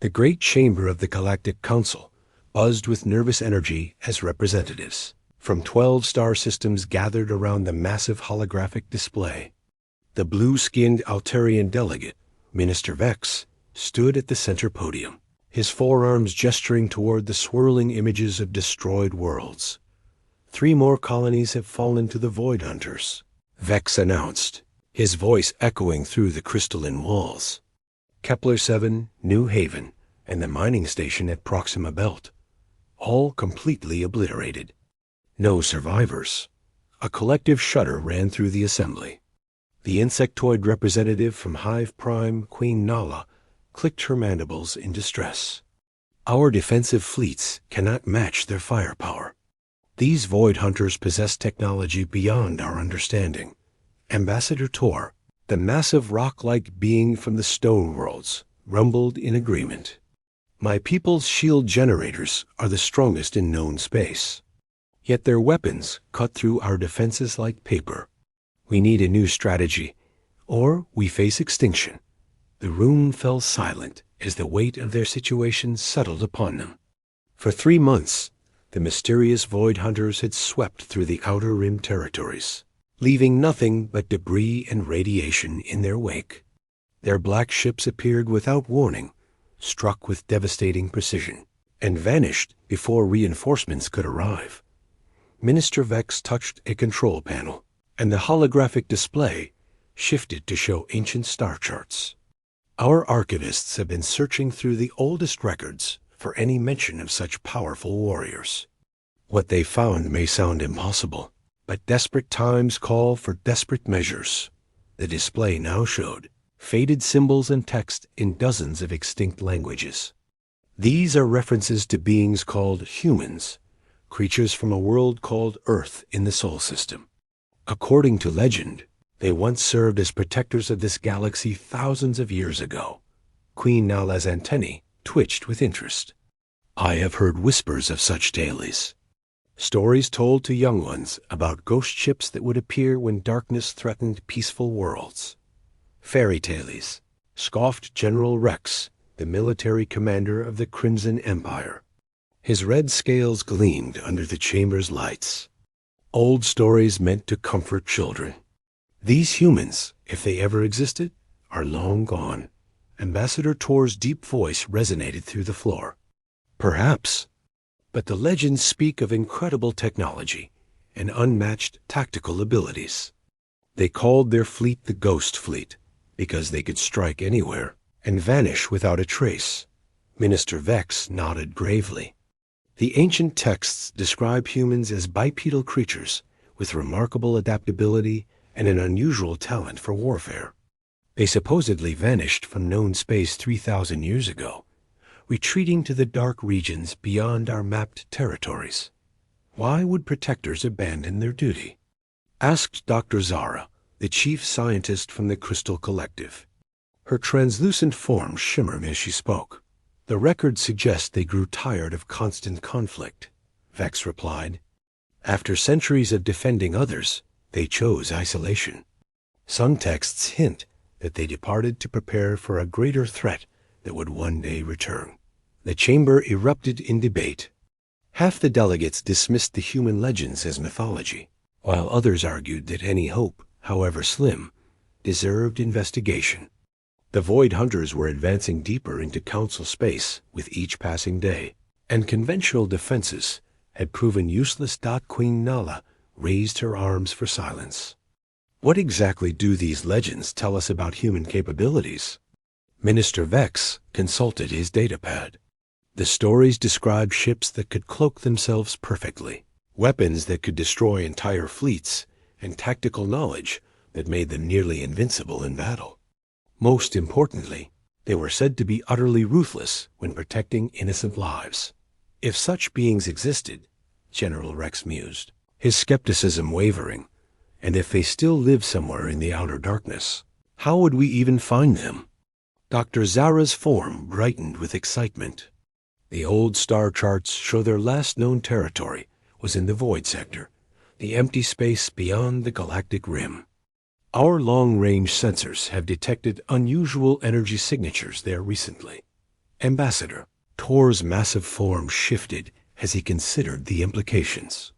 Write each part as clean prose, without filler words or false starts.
The great chamber of the Galactic Council buzzed with nervous energy as representatives from 12 star systems gathered around the massive holographic display. The blue-skinned Altarian delegate, Minister Vex, stood at the center podium, his forearms gesturing toward the swirling images of destroyed worlds. 3 more colonies have fallen to the Void Hunters, Vex announced, his voice echoing through the crystalline walls. Kepler 7, New Haven, and the mining station at Proxima Belt, all completely obliterated. No survivors. A collective shudder ran through the assembly. The insectoid representative from Hive Prime, Queen Nala, clicked her mandibles in distress. Our defensive fleets cannot match their firepower. These Void Hunters possess technology beyond our understanding. Ambassador Tor, the massive rock-like being from the Stone Worlds, rumbled in agreement. My people's shield generators are the strongest in known space. Yet their weapons cut through our defenses like paper. We need a new strategy, or we face extinction. The room fell silent as the weight of their situation settled upon them. For 3 months, the mysterious Void Hunters had swept through the Outer Rim territories, leaving nothing but debris and radiation in their wake. Their black ships appeared without warning, struck with devastating precision, and vanished before reinforcements could arrive. Minister Vex touched a control panel, and the holographic display shifted to show ancient star charts. Our archivists have been searching through the oldest records for any mention of such powerful warriors. What they found may sound impossible, but desperate times call for desperate measures. The display now showed faded symbols and text in dozens of extinct languages. These are references to beings called humans, creatures from a world called Earth in the Sol system. According to legend, they once served as protectors of this galaxy thousands of years ago. Queen Nala's antennae twitched with interest. I have heard whispers of such tales. Stories told to young ones about ghost ships that would appear when darkness threatened peaceful worlds. Fairy tales, scoffed General Rex, the military commander of the Crimson Empire. His red scales gleamed under the chamber's lights. Old stories meant to comfort children. These humans, if they ever existed, are long gone. Ambassador Tor's deep voice resonated through the floor. Perhaps. But the legends speak of incredible technology and unmatched tactical abilities. They called their fleet the Ghost Fleet because they could strike anywhere and vanish without a trace. Minister Vex nodded gravely. The ancient texts describe humans as bipedal creatures with remarkable adaptability and an unusual talent for warfare. They supposedly vanished from known space 3,000 years ago, retreating to the dark regions beyond our mapped territories. Why would protectors abandon their duty? Asked Dr. Zara, the chief scientist from the Crystal Collective. Her translucent form shimmered as she spoke. The records suggest they grew tired of constant conflict, Vex replied. After centuries of defending others, they chose isolation. Some texts hint that they departed to prepare for a greater threat that would one day return. The chamber erupted in debate. Half the delegates dismissed the human legends as mythology, while others argued that any hope, however slim, deserved investigation. The Void Hunters were advancing deeper into Council space with each passing day, and conventional defenses had proven useless. Queen Nala raised her arms for silence. What exactly do these legends tell us about human capabilities? Minister Vex consulted his datapad. The stories described ships that could cloak themselves perfectly, weapons that could destroy entire fleets, and tactical knowledge that made them nearly invincible in battle. Most importantly, they were said to be utterly ruthless when protecting innocent lives. If such beings existed, General Rex mused, his skepticism wavering, and if they still live somewhere in the outer darkness, how would we even find them? Dr. Zara's form brightened with excitement. The old star charts show their last known territory was in the Void Sector, the empty space beyond the galactic rim. Our long-range sensors have detected unusual energy signatures there recently. Ambassador. Tor's massive form shifted as he considered the implications.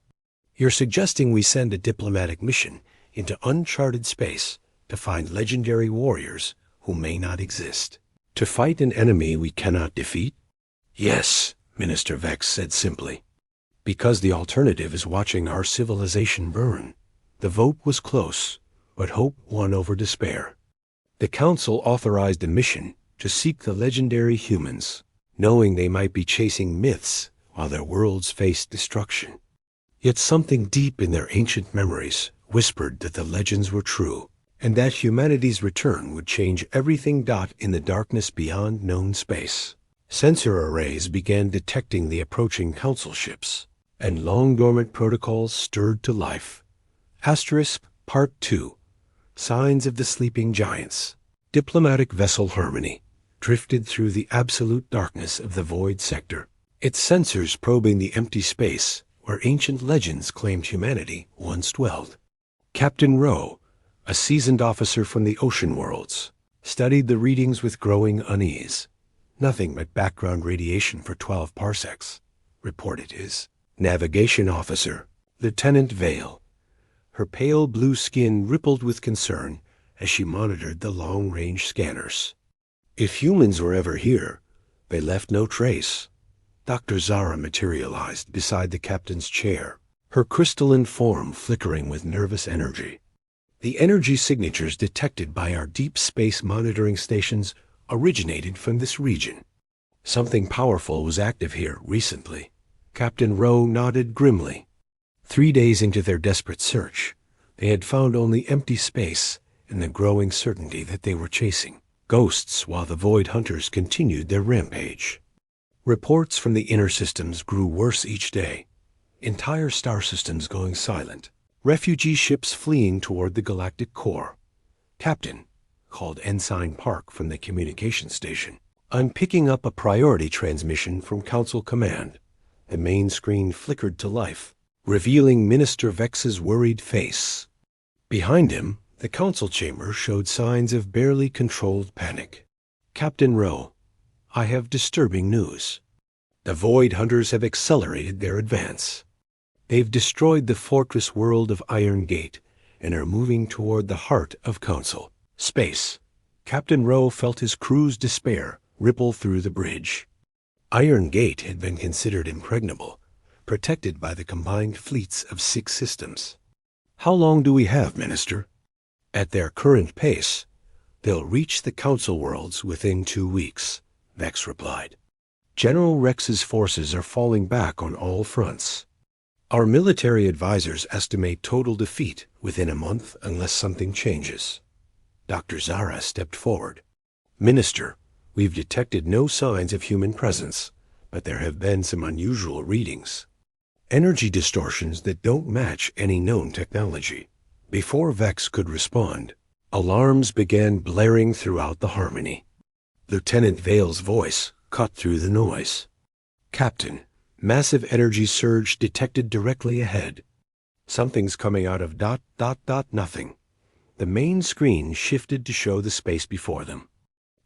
You're suggesting we send a diplomatic mission into uncharted space to find legendary warriors who may not exist? To fight an enemy we cannot defeat? Yes, Minister Vex said simply. Because the alternative is watching our civilization burn. The vote was close, but hope won over despair. The Council authorized a mission to seek the legendary humans, knowing they might be chasing myths while their worlds faced destruction. Yet something deep in their ancient memories whispered that the legends were true, and that humanity's return would change everything. In the darkness beyond known space, sensor arrays began detecting the approaching Council ships, and long-dormant protocols stirred to life. Asterisk Part 2. Signs of the Sleeping Giants. Diplomatic vessel Harmony drifted through the absolute darkness of the void sector, its sensors probing the empty space where ancient legends claimed humanity once dwelled. Captain Rowe, a seasoned officer from the ocean worlds, studied the readings with growing unease. Nothing but background radiation for 12 parsecs, reported his navigation officer, Lieutenant Vale. Her pale blue skin rippled with concern as she monitored the long-range scanners. If humans were ever here, they left no trace. Dr. Zara materialized beside the captain's chair, her crystalline form flickering with nervous energy. The energy signatures detected by our deep space monitoring stations originated from this region. Something powerful was active here recently. Captain Rowe nodded grimly. 3 days into their desperate search, they had found only empty space and the growing certainty that they were chasing ghosts while the Void Hunters continued their rampage. Reports from the inner systems grew worse each day. Entire star systems going silent. Refugee ships fleeing toward the galactic core. Captain, called Ensign Park from the communication station, I'm picking up a priority transmission from Council Command. The main screen flickered to life, revealing Minister Vex's worried face. Behind him, the council chamber showed signs of barely controlled panic. Captain Rowe, I have disturbing news. The Void Hunters have accelerated their advance. They've destroyed the fortress world of Iron Gate and are moving toward the heart of Council space. Captain Rowe felt his crew's despair ripple through the bridge. Iron Gate had been considered impregnable, protected by the combined fleets of 6 systems. How long do we have, Minister? At their current pace, they'll reach the Council worlds within 2 weeks, Vex replied. General Rex's forces are falling back on all fronts. Our military advisors estimate total defeat within a month unless something changes. Dr. Zara stepped forward. Minister, we've detected no signs of human presence, but there have been some unusual readings. Energy distortions that don't match any known technology. Before Vex could respond, alarms began blaring throughout the Harmony. Lieutenant Vale's voice cut through the noise. Captain, massive energy surge detected directly ahead. Something's coming out of ... nothing. The main screen shifted to show the space before them.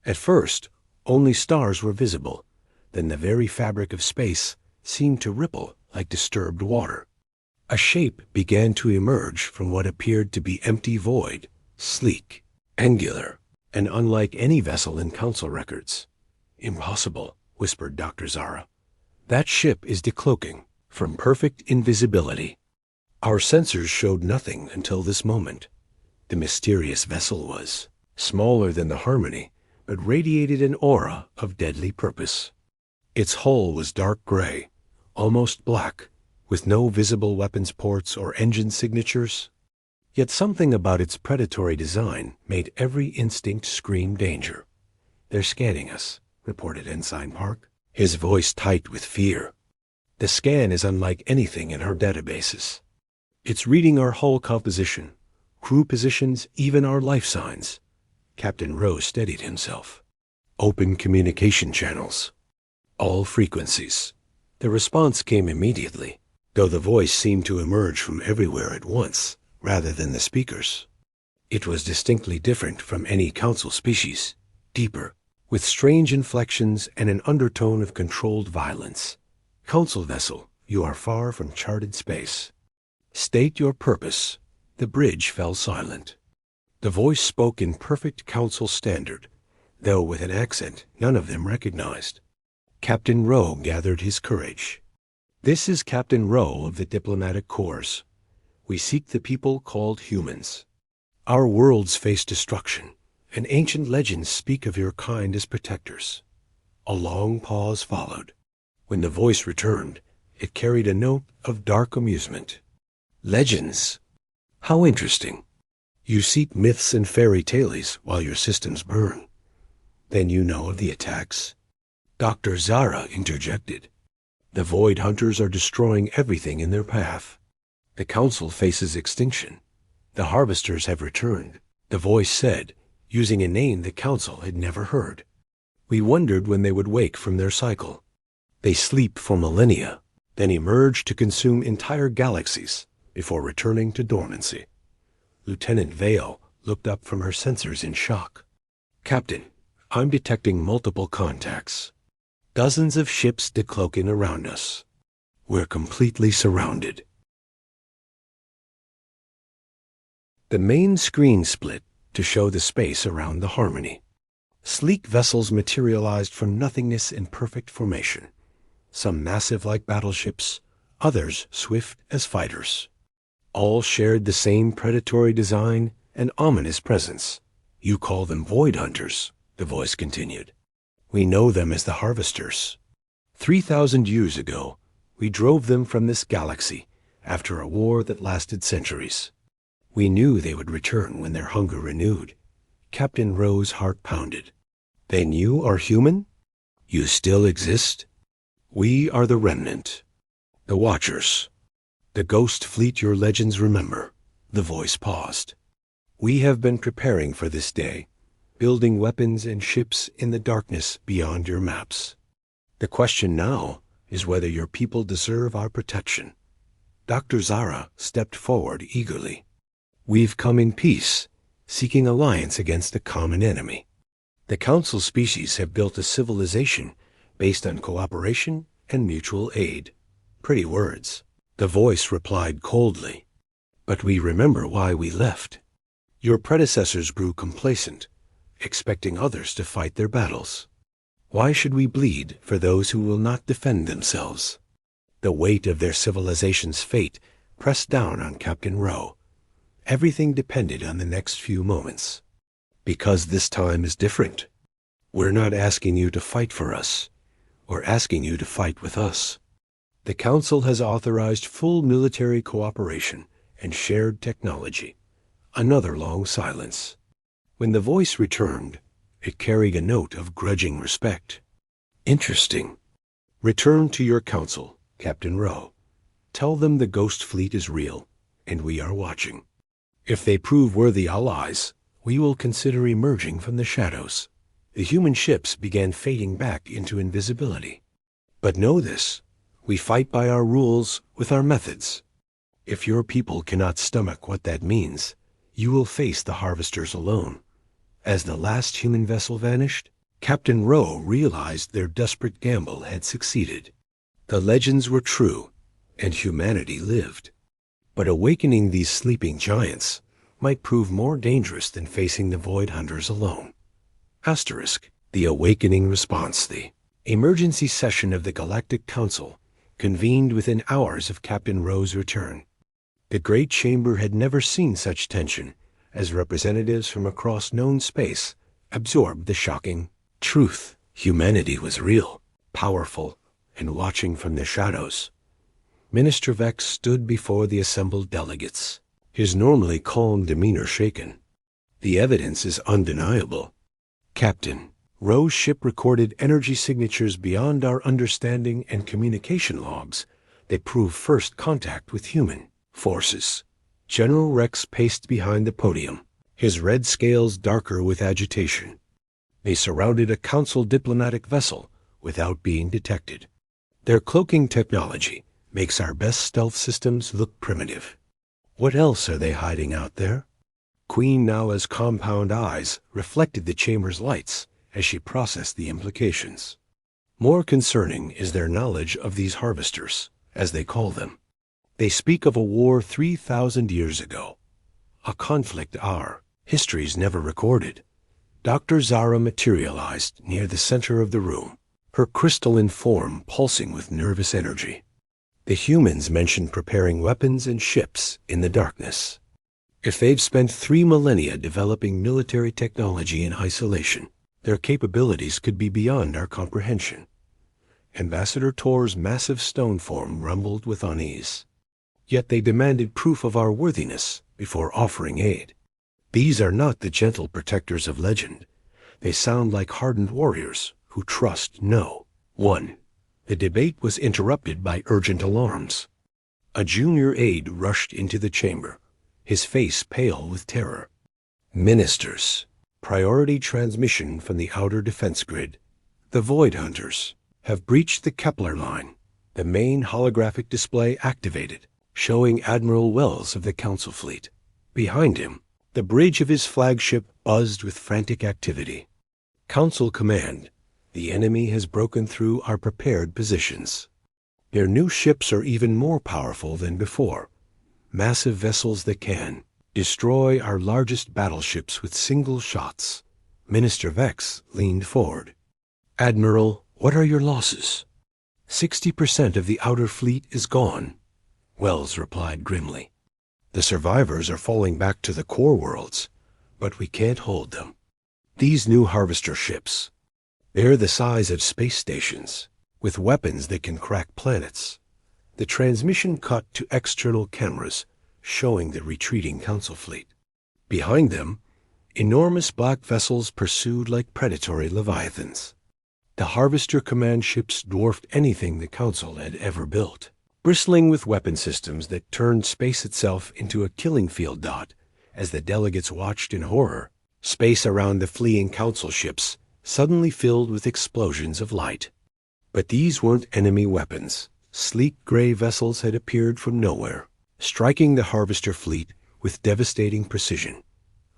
At first, only stars were visible. Then the very fabric of space seemed to ripple like disturbed water. A shape began to emerge from what appeared to be empty void, sleek, angular, and unlike any vessel in Council records. Impossible, whispered Dr. Zara. That ship is decloaking from perfect invisibility. Our sensors showed nothing until this moment. The mysterious vessel was smaller than the Harmony, but radiated an aura of deadly purpose. Its hull was dark gray, almost black, with no visible weapons ports or engine signatures. Yet something about its predatory design made every instinct scream danger. They're scanning us, reported Ensign Park, his voice tight with fear. The scan is unlike anything in our databases. It's reading our hull composition, crew positions, even our life signs. Captain Rowe steadied himself. Open communication channels. All frequencies. The response came immediately, though the voice seemed to emerge from everywhere at once, rather than the speakers. It was distinctly different from any Council species, deeper, with strange inflections and an undertone of controlled violence. Council vessel, you are far from charted space. State your purpose. The bridge fell silent. The voice spoke in perfect council standard, though with an accent none of them recognized. Captain Rowe gathered his courage. This is Captain Rowe of the Diplomatic Corps. We seek the people called humans. Our worlds face destruction, and ancient legends speak of your kind as protectors. A long pause followed. When the voice returned, it carried a note of dark amusement. Legends. How interesting. You seek myths and fairy tales while your systems burn. Then you know of the attacks. Dr. Zara interjected. The Void Hunters are destroying everything in their path. The Council faces extinction. The Harvesters have returned, the voice said, using a name the Council had never heard. We wondered when they would wake from their cycle. They sleep for millennia, then emerge to consume entire galaxies before returning to dormancy. Lieutenant Vale looked up from her sensors in shock. Captain, I'm detecting multiple contacts. Dozens of ships decloaking around us. We're completely surrounded. The main screen split to show the space around the Harmony. Sleek vessels materialized from nothingness in perfect formation. Some massive like battleships, others swift as fighters. All shared the same predatory design and ominous presence. You call them Void Hunters, the voice continued. We know them as the Harvesters. 3,000 years ago, we drove them from this galaxy after a war that lasted centuries. We knew they would return when their hunger renewed. Captain Rowe's heart pounded. Then you are human? You still exist? We are the remnant. The Watchers. The ghost fleet your legends remember. The voice paused. We have been preparing for this day, building weapons and ships in the darkness beyond your maps. The question now is whether your people deserve our protection. Dr. Zara stepped forward eagerly. We've come in peace, seeking alliance against a common enemy. The Council species have built a civilization based on cooperation and mutual aid. Pretty words. The voice replied coldly. But we remember why we left. Your predecessors grew complacent, expecting others to fight their battles. Why should we bleed for those who will not defend themselves? The weight of their civilization's fate pressed down on Captain Rowe. Everything depended on the next few moments. Because this time is different. We're not asking you to fight for us. We're asking you to fight with us. The Council has authorized full military cooperation and shared technology. Another long silence. When the voice returned, it carried a note of grudging respect. Interesting. Return to your Council, Captain Rowe. Tell them the Ghost Fleet is real, and we are watching. If they prove worthy allies, we will consider emerging from the shadows. The human ships began fading back into invisibility. But know this, we fight by our rules with our methods. If your people cannot stomach what that means, you will face the Harvesters alone. As the last human vessel vanished, Captain Rowe realized their desperate gamble had succeeded. The legends were true, and humanity lived. But awakening these sleeping giants might prove more dangerous than facing the Void Hunters alone. Asterisk. The awakening response. The emergency session of the Galactic Council convened within hours of Captain Rowe's return. The great chamber had never seen such tension as representatives from across known space absorbed the shocking truth. Humanity was real, powerful, and watching from the shadows. Minister Vex stood before the assembled delegates, his normally calm demeanor shaken. The evidence is undeniable. Captain, Rowe's ship recorded energy signatures beyond our understanding and communication logs that prove first contact with human forces. General Rex paced behind the podium, his red scales darker with agitation. They surrounded a Council diplomatic vessel without being detected. Their cloaking technology makes our best stealth systems look primitive. What else are they hiding out there? Queen Nala's compound eyes reflected the chamber's lights as she processed the implications. More concerning is their knowledge of these harvesters, as they call them. They speak of a war 3,000 years ago, a conflict our history's never recorded. Dr. Zara materialized near the center of the room, her crystalline form pulsing with nervous energy. The humans mentioned preparing weapons and ships in the darkness. If they've spent 3 millennia developing military technology in isolation, their capabilities could be beyond our comprehension. Ambassador Tor's massive stone form rumbled with unease. Yet they demanded proof of our worthiness before offering aid. These are not the gentle protectors of legend. They sound like hardened warriors who trust no one. The debate was interrupted by urgent alarms. A junior aide rushed into the chamber, his face pale with terror. Ministers, priority transmission from the outer defense grid. The Void Hunters have breached the Kepler line. The main holographic display activated, showing Admiral Wells of the Council Fleet. Behind him, the bridge of his flagship buzzed with frantic activity. Council Command, the enemy has broken through our prepared positions. Their new ships are even more powerful than before. Massive vessels that can destroy our largest battleships with single shots. Minister Vex leaned forward. Admiral, what are your losses? 60% of the outer fleet is gone, Wells replied grimly. The survivors are falling back to the core worlds, but we can't hold them. These new harvester ships, they're the size of space stations, with weapons that can crack planets. The transmission cut to external cameras, showing the retreating Council fleet. Behind them, enormous black vessels pursued like predatory leviathans. The Harvester command ships dwarfed anything the Council had ever built, bristling with weapon systems that turned space itself into a killing field dot. As the delegates watched in horror, space around the fleeing Council ships suddenly filled with explosions of light. But these weren't enemy weapons. Sleek gray vessels had appeared from nowhere, striking the Harvester fleet with devastating precision.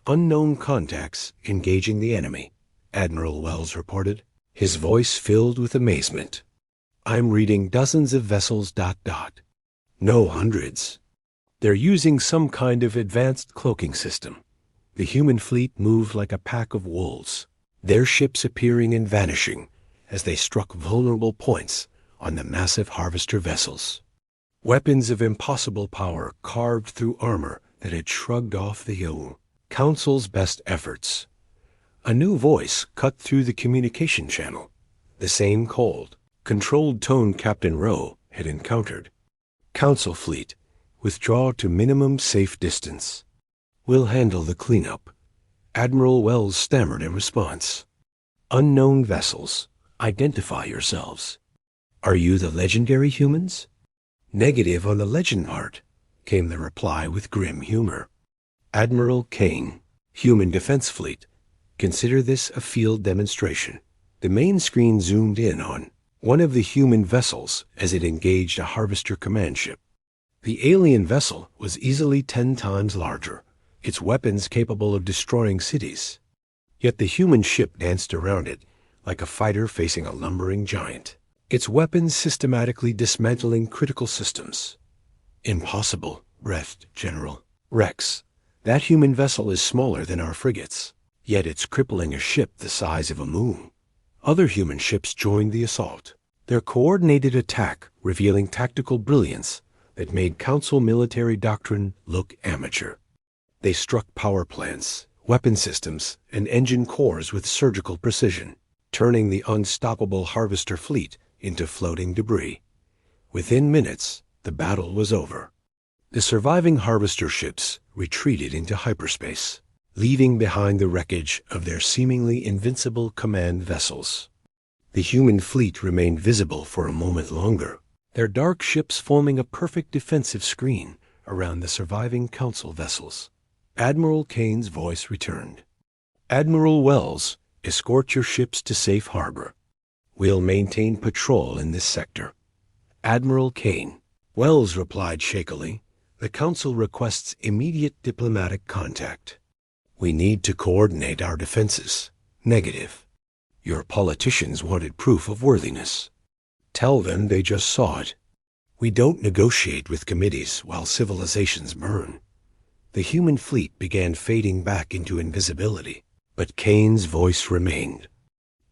Unknown contacts engaging the enemy, Admiral Wells reported, his voice filled with amazement. I'm reading dozens of vessels ... No, hundreds. They're using some kind of advanced cloaking system. The human fleet moved like a pack of wolves, their ships appearing and vanishing as they struck vulnerable points on the massive Harvester vessels. Weapons of impossible power carved through armor that had shrugged off the Council's best efforts. A new voice cut through the communication channel, the same cold, controlled tone Captain Rowe had encountered. Council fleet, withdraw to minimum safe distance. We'll handle the cleanup, Admiral Wells stammered in response. Unknown vessels, identify yourselves. Are you the legendary humans? Negative on the legend part, came the reply with grim humor. Admiral Kane, Human Defense Fleet. Consider this a field demonstration. The main screen zoomed in on one of the human vessels as it engaged a Harvester command ship. The alien vessel was easily 10 times larger, its weapons capable of destroying cities. Yet the human ship danced around it like a fighter facing a lumbering giant, its weapons systematically dismantling critical systems. Impossible, breathed General Rex. That human vessel is smaller than our frigates, yet it's crippling a ship the size of a moon. Other human ships joined the assault, their coordinated attack revealing tactical brilliance that made Council military doctrine look amateur. They struck power plants, weapon systems, and engine cores with surgical precision, turning the unstoppable Harvester fleet into floating debris. Within minutes, the battle was over. The surviving Harvester ships retreated into hyperspace, leaving behind the wreckage of their seemingly invincible command vessels. The human fleet remained visible for a moment longer, their dark ships forming a perfect defensive screen around the surviving Council vessels. Admiral Kane's voice returned. Admiral Wells, escort your ships to safe harbor. We'll maintain patrol in this sector. Admiral Kane. Wells replied shakily. The Council requests immediate diplomatic contact. We need to coordinate our defenses. Negative. Your politicians wanted proof of worthiness. Tell them they just saw it. We don't negotiate with committees while civilizations burn. The human fleet began fading back into invisibility, but Kane's voice remained.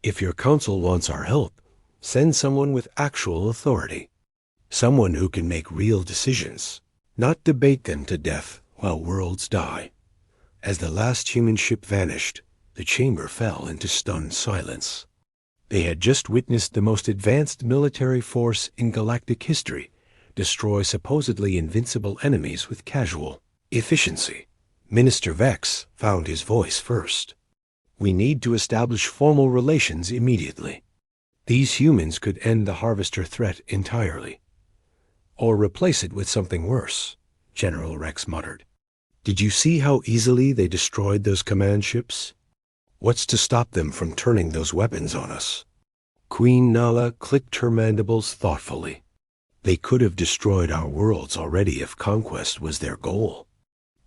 If your council wants our help, send someone with actual authority. Someone who can make real decisions, not debate them to death while worlds die. As the last human ship vanished, the chamber fell into stunned silence. They had just witnessed the most advanced military force in galactic history destroy supposedly invincible enemies with casual efficiency. Minister Vex found his voice first. We need to establish formal relations immediately. These humans could end the Harvester threat entirely. Or replace it with something worse, General Rex muttered. Did you see how easily they destroyed those command ships? What's to stop them from turning those weapons on us? Queen Nala clicked her mandibles thoughtfully. They could have destroyed our worlds already if conquest was their goal.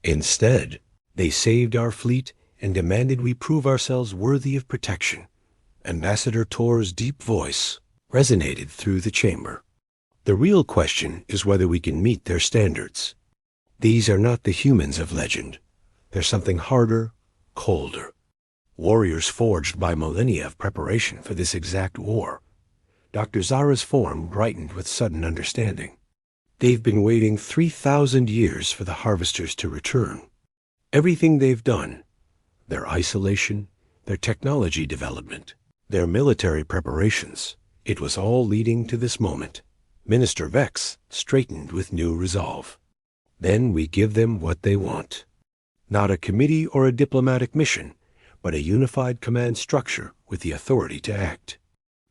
Instead, they saved our fleet and demanded we prove ourselves worthy of protection. Ambassador Tor's deep voice resonated through the chamber. The real question is whether we can meet their standards. These are not the humans of legend. They're something harder, colder. Warriors forged by millennia of preparation for this exact war. Dr. Zara's form brightened with sudden understanding. They've been waiting 3,000 years for the Harvesters to return. Everything they've done, their isolation, their technology development, their military preparations, it was all leading to this moment. Minister Vex straightened with new resolve. Then we give them what they want. Not a committee or a diplomatic mission, but a unified command structure with the authority to act.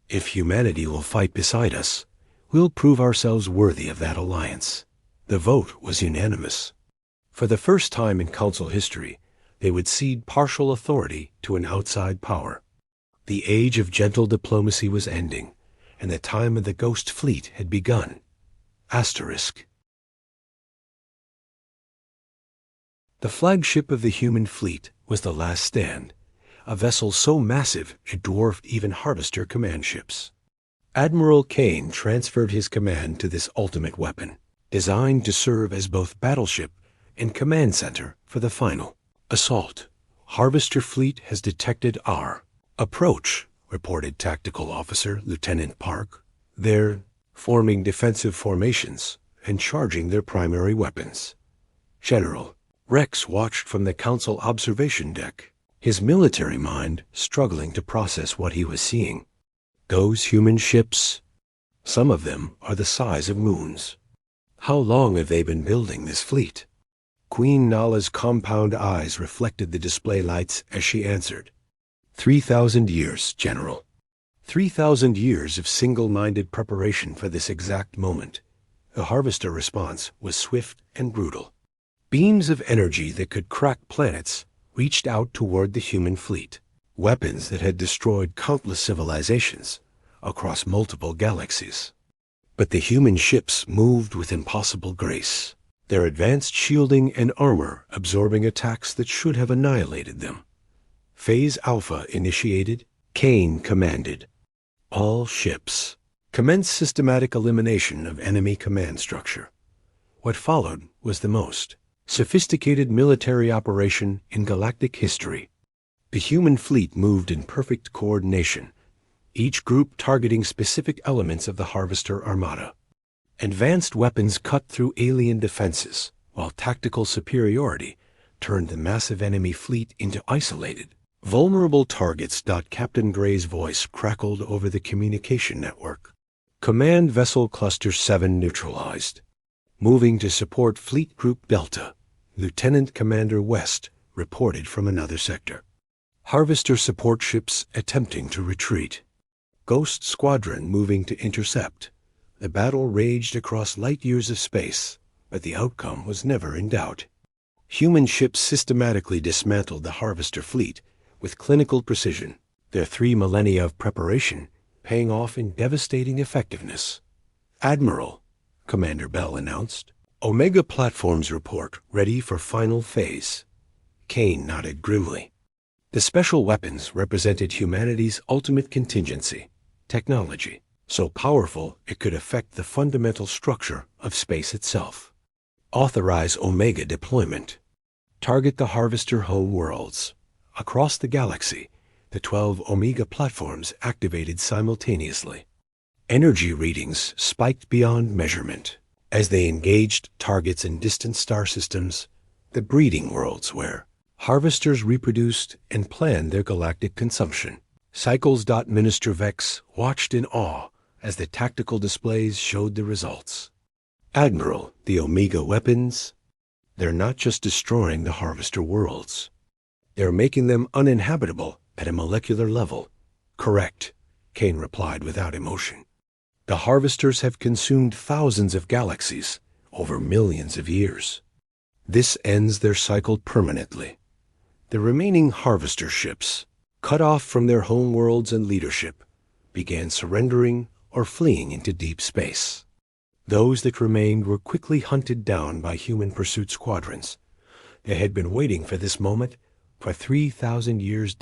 If humanity will fight beside us, we'll prove ourselves worthy of that alliance. The vote was unanimous. For the first time in Council history, they would cede partial authority to an outside power. The age of gentle diplomacy was ending, and the time of the Ghost Fleet had begun. Asterisk. The flagship of the human fleet was the Last Stand, a vessel so massive it dwarfed even Harvester command ships. Admiral Kane transferred his command to this ultimate weapon, designed to serve as both battleship and command center for the final assault. Harvester fleet has detected our approach, reported Tactical Officer Lieutenant Park. They're forming defensive formations and charging their primary weapons. General, Rex watched from the Council observation deck, his military mind struggling to process what he was seeing. Those human ships, some of them are the size of moons. How long have they been building this fleet? Queen Nala's compound eyes reflected the display lights as she answered. 3,000 years, General. 3,000 years of single-minded preparation for this exact moment. The Harvester response was swift and brutal. Beams of energy that could crack planets reached out toward the human fleet, weapons that had destroyed countless civilizations across multiple galaxies. But the human ships moved with impossible grace, their advanced shielding and armor absorbing attacks that should have annihilated them. Phase Alpha initiated, Kane commanded. All ships. Commence systematic elimination of enemy command structure. What followed was the most sophisticated military operation in galactic history. The human fleet moved in perfect coordination, each group targeting specific elements of the Harvester Armada. Advanced weapons cut through alien defenses, while tactical superiority turned the massive enemy fleet into isolated, vulnerable targets. Captain Gray's voice crackled over the communication network. Command Vessel Cluster 7 neutralized. Moving to support Fleet Group Delta, Lieutenant Commander West reported from another sector. Harvester support ships attempting to retreat. Ghost Squadron moving to intercept. The battle raged across light years of space, but the outcome was never in doubt. Human ships systematically dismantled the Harvester fleet with clinical precision, their 3 millennia of preparation paying off in devastating effectiveness. Admiral, Commander Bell announced, Omega Platforms report ready for final phase. Kane nodded grimly. The special weapons represented humanity's ultimate contingency, technology, so powerful it could affect the fundamental structure of space itself. Authorize Omega deployment. Target the Harvester home worlds. Across the galaxy, the 12 Omega platforms activated simultaneously. Energy readings spiked beyond measurement. As they engaged targets in distant star systems, the breeding worlds where harvesters reproduced and planned their galactic consumption. Cycles. Minister Vex watched in awe as the tactical displays showed the results. Admiral, the Omega weapons, they're not just destroying the harvester worlds. They're making them uninhabitable at a molecular level. Correct, Kane replied without emotion. The harvesters have consumed thousands of galaxies over millions of years. This ends their cycle permanently. The remaining harvester ships, cut off from their home worlds and leadership, began surrendering or fleeing into deep space. Those that remained were quickly hunted down by human pursuit squadrons. They had been waiting for this moment for 3,000 years.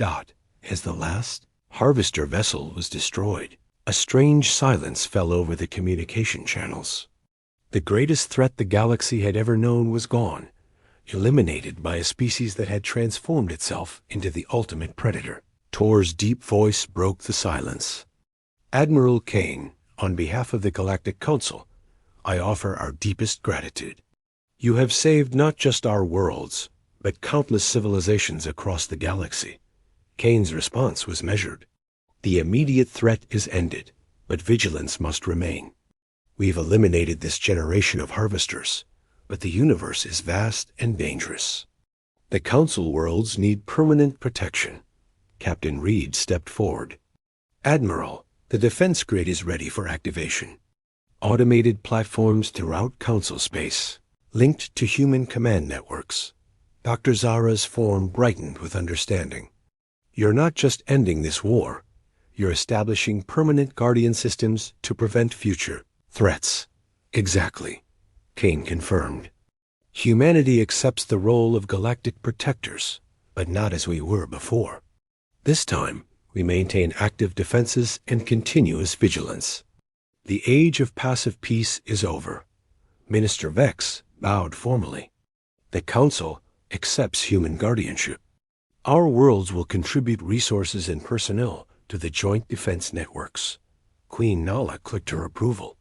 As the last harvester vessel was destroyed, a strange silence fell over the communication channels. The greatest threat the galaxy had ever known was gone, eliminated by a species that had transformed itself into the ultimate predator. Tor's deep voice broke the silence. Admiral Kane, on behalf of the Galactic Council, I offer our deepest gratitude. You have saved not just our worlds, but countless civilizations across the galaxy. Kane's response was measured. The immediate threat is ended, but vigilance must remain. We've eliminated this generation of harvesters, but the universe is vast and dangerous. The Council worlds need permanent protection. Captain Reed stepped forward. Admiral, the defense grid is ready for activation. Automated platforms throughout Council space, linked to human command networks. Dr. Zara's form brightened with understanding. You're not just ending this war. You're establishing permanent guardian systems to prevent future threats. Exactly, Kane confirmed. Humanity accepts the role of galactic protectors, but not as we were before. This time, we maintain active defenses and continuous vigilance. The age of passive peace is over. Minister Vex bowed formally. The Council accepts human guardianship. Our worlds will contribute resources and personnel to the Joint Defense Networks. Queen Nala clicked her approval.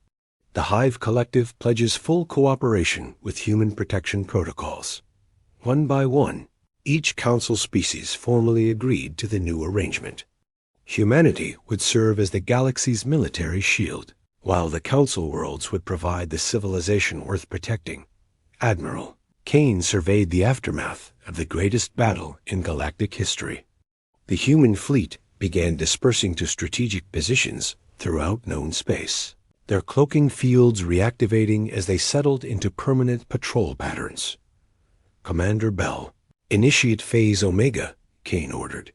The Hive Collective pledges full cooperation with human protection protocols. One by one, each Council species formally agreed to the new arrangement. Humanity would serve as the galaxy's military shield, while the Council worlds would provide the civilization worth protecting. Admiral, Kane surveyed the aftermath of the greatest battle in galactic history. The human fleet began dispersing to strategic positions throughout known space, their cloaking fields reactivating as they settled into permanent patrol patterns. Commander Bell, initiate Phase Omega, Kane ordered.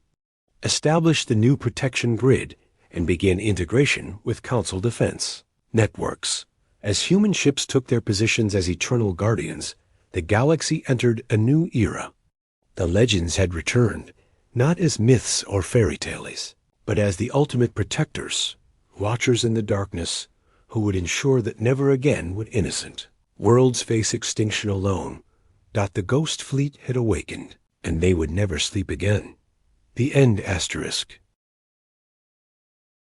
Establish the new protection grid and begin integration with Council defense networks. As human ships took their positions as eternal guardians, the galaxy entered a new era. The legends had returned, not as myths or fairy tales, but as the ultimate protectors, watchers in the darkness, who would ensure that never again would innocent worlds face extinction alone. The ghost fleet had awakened, and they would never sleep again. The end asterisk.